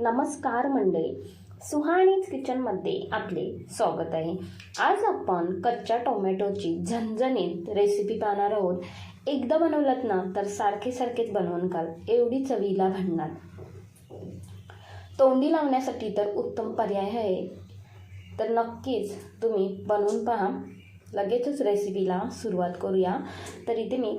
नमस्कार मंडळी, सुहाणीज किचनमध्ये आपले स्वागत आहे. आज आपण कच्च्या टोमॅटोची झणझणीत रेसिपी पाहणार आहोत. एकदा बनवलात ना तर सारखेच बनवून खाल, एवढी चवीला बनणार. तोंडी लावण्यासाठी तर उत्तम पर्याय आहे, तर नक्कीच तुम्ही बनवून पहा. लगेचच रेसिपीला सुरुवात करूया. तर इथे मी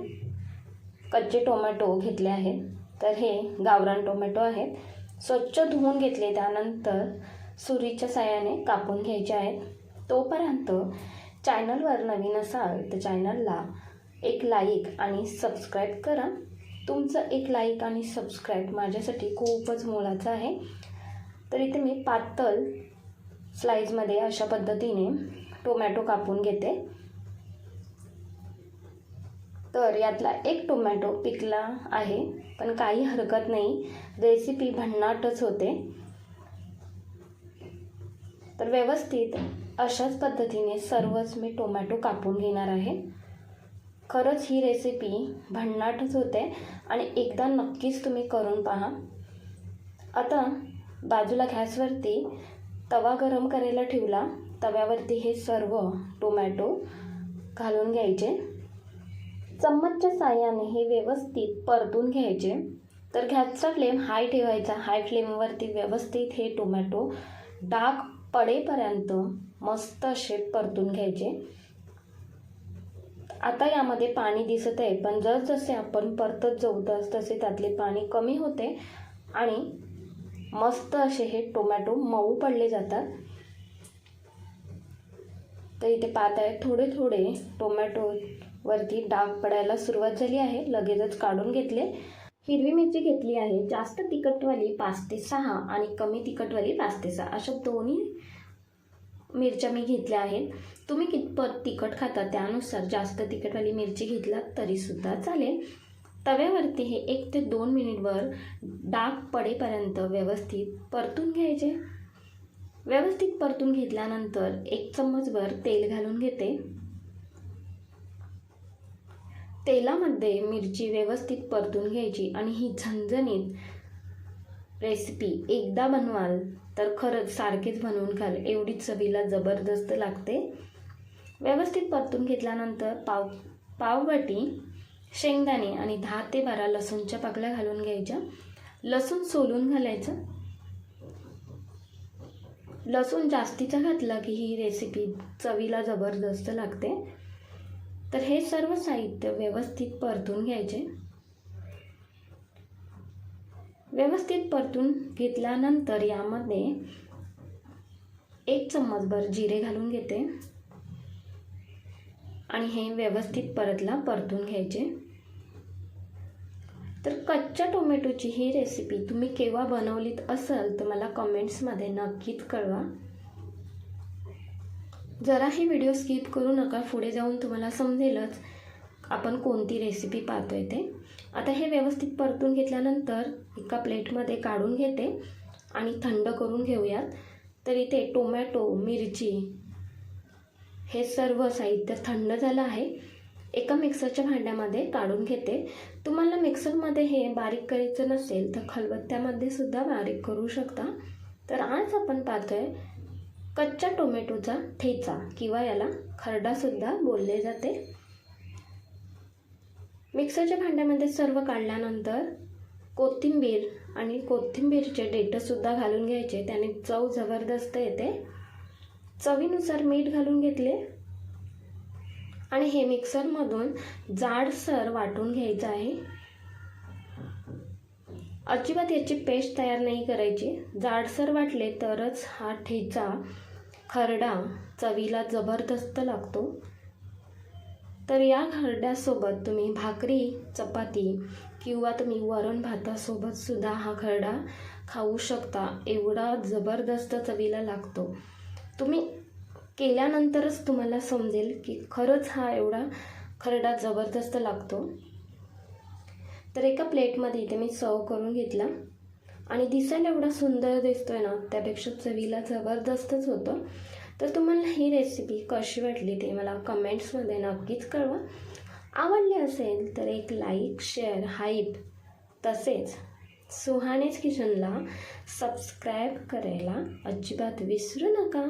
कच्चे टोमॅटो घेतले आहेत. तर हे गावरान टोमॅटो आहेत. स्वच्छ धुवून घेतले, त्यानंतर सुरीच्या साहाय्याने कापून घ्यायचे आहेत. तोपर्यंत चॅनलवर नवीन असाल तर चॅनलला एक लाईक आणि सबस्क्राईब करा. तुमचं एक लाईक आणि सबस्क्राईब माझ्यासाठी खूपच मोलाचं आहे. तर इथे मी पातळ स्लाइसमध्ये अशा पद्धतीने टोमॅटो कापून घेते. तर यातला एक टोमॅटो पिकला आहे, पण काही हरकत नाही, रेसिपी भन्नाटच होते. तर व्यवस्थित अशाच पद्धतीने सर्वच मी टोमॅटो कापून घेणार आहे. खरंच ही रेसिपी भन्नाटच होते आणि एकदा नक्कीच तुम्ही करून पहा. आता बाजूला गॅसवरती तवा गरम करायला ठेवला. तव्यावरती हे सर्व टोमॅटो घालून घ्यायचे. चम्मचच्या साहाय्याने हे व्यवस्थित परतून घ्यायचे. तर गॅसचा फ्लेम हाय ठेवायचा. हाय फ्लेमवरती व्यवस्थित हे टोमॅटो डाग पडेपर्यंत मस्त असे परतून घ्यायचे. आता यामध्ये पाणी दिसत आहे, पण जसजसे आपण परतत जाऊ तसे त्यातले पाणी कमी होते आणि मस्त असे हे टोमॅटो मऊ पडले जातात. तर इथे पाहत आहे, थोडे टोमॅटो वरती डाग पडायला सुरुवात झाली आहे. लगेचच काढून घेतले. हिरवी मिरची घेतली आहे, जास्त तिखटवाली 5 ते 6 आणि कमी तिखटवाली 5 ते 6 अशा दोन्ही मिरच्या मी घेतल्या आहेत. तुम्ही कितपत तिखट खाता त्यानुसार जास्त तिखटवाली मिरची घेतलात तरीसुद्धा चालेल. तव्यावरती हे 1 ते 2 मिनिटवर डाग पडेपर्यंत व्यवस्थित परतून घ्यायचे. व्यवस्थित परतून घेतल्यानंतर 1 चम्मचभर तेल घालून घेते. तेलामध्ये मिरची व्यवस्थित परतून घ्यायची आणि ही झणझणीत रेसिपी एकदा बनवाल तर खरंच सारखेच बनवून खाल, एवढी चवीला जबरदस्त लागते. व्यवस्थित परतून घेतल्यानंतर पाववाटी शेंगदाणे आणि 10 ते 12 लसूणच्या पाकळ्या घालून घ्यायच्या. लसूण सोलून घालायचं. लसूण जास्तीचा घातला की ही रेसिपी चवीला जबरदस्त लागते. तर हे सर्व साहित्य व्यवस्थित परतून घ्यायचे. व्यवस्थित परतून घेतल्यानंतर यामध्ये 1 चम्मचभर जिरे घालून घेते आणि हे व्यवस्थित परतून घ्यायचे. तर कच्च्या टोमॅटोची ही रेसिपी तुम्ही केव्हा बनवलीत असाल तर मला कमेंट्समध्ये नक्कीच कळवा. जराही व्हिडिओ स्किप करू नका, पुढे जाऊन तुम्हाला समजेलच आपण कोणती रेसिपी पाहतोय ते. आता हे व्यवस्थित परतून घेतल्यानंतर एका प्लेटमध्ये काढून घेते आणि थंड करून घेऊयात. तर इथे टोमॅटो, मिरची हे सर्व साहित्य थंड झालं आहे. एका मिक्सरच्या भांड्यामध्ये काढून घेते. तुम्हाला मिक्सरमध्ये हे बारीक करायचं नसेल तर खलबत्त्यामध्ये सुद्धा बारीक करू शकता. तर आज आपण पाहतोय कच्च्या टोमॅटोचा ठेचा किंवा याला खरडासुद्धा बोलले जाते. मिक्सरच्या भांड्यामध्ये सर्व काढल्यानंतर कोथिंबीर आणि कोथिंबीरचे देठंसुद्धा घालून घ्यायचे, त्याने चव जबरदस्त येते. चवीनुसार मीठ घालून घेतले आणि हे मिक्सरमधून जाडसर वाटून घ्यायचं आहे. अजिबात याची पेस्ट तयार नाही करायची. जाडसर वाटले तरच हा ठेचा खरडा चवीला जबरदस्त लागतो. तर या खरड्यासोबत तुम्ही भाकरी, चपाती किंवा तुम्ही वरण भातासोबत सुद्धा हा खरडा खाऊ शकता. एवढा जबरदस्त चवीला लागतो. तुम्ही केल्यानंतरच तुम्हाला समजेल की खरंच हा एवढा खरडा जबरदस्त लागतो. तर एका प्लेटमध्ये इथे मी सर्व करून घेतला आणि दिसायला एवढा सुंदर दिसतोय ना, त्यापेक्षा चवीला जबरदस्तच होतं. तर तुम्हाला ही रेसिपी कशी वाटली ते मला कमेंट्समध्ये नक्कीच कळवा. आवडली असेल तर एक लाईक, शेअर, हाईप तसेच सुहानीज किचनला सबस्क्राईब करायला अजिबात विसरू नका.